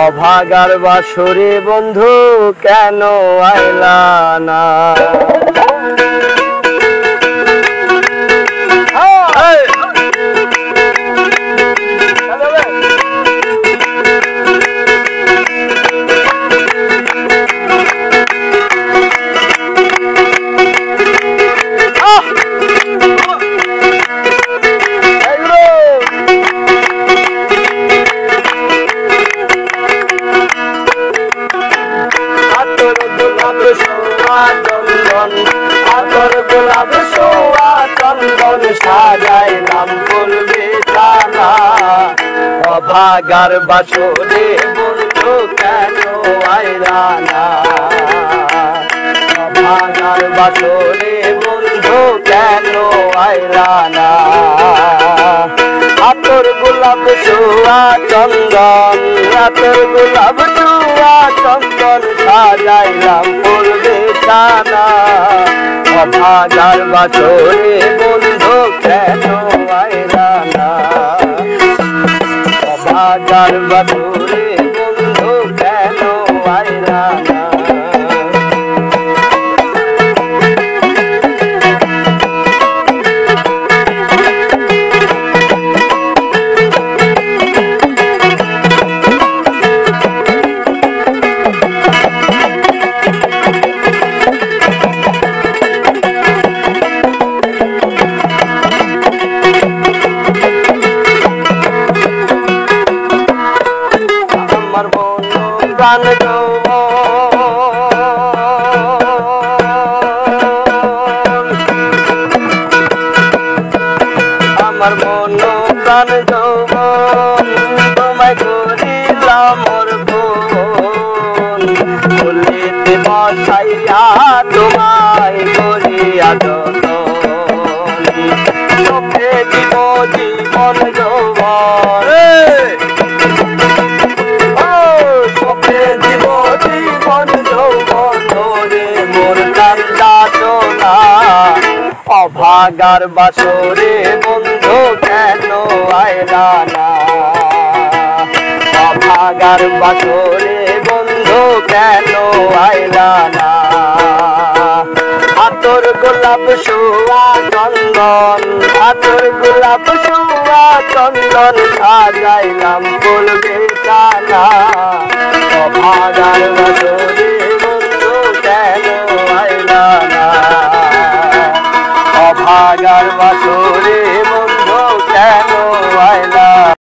অভাগার বাসরে বন্ধু কেন আইলা না? আতর গোলাপ সোয়া চন্দন সাজাইলাম ফুল বিছানা। অভাগার বাসরে বন্ধু কেন আইলা না? অভাগার বাসরে বন্ধু কেন আইলা না? আতর গোলাপ সোয়া চন্দন, আতর গোলাপ সোয়া চন্দন সাজাইলাম ফুল বিছানা। অভাগার বাসরে বন্ধু কেন আইলা না? অভাগার বাসরে বন্ধু কেন আইলা না? আমার মন প্রাণ আমার মন প্রাণ যৌবন তোমায় করিলাম মোর বোন। ফুলেতে বসাইয়া তোমায় করিয়া যতন। চোখে দিব জীবন যৌবন, জীব জীবন যৌবন ধরে মোর কান্দাচনা। অভাগার বাসরে বন্ধু কেন আইলা না? অভাগার বাসরে বন্ধু কেন আইলা না? আতর গোলাপ সোয়া চন্দন, আতর গোলাপ সোয়া চন্দন সাজাইলাম ফুল বিছানা। অভাগার বাসরে বন্ধু কেন আইলা না? অভাগার বাসরে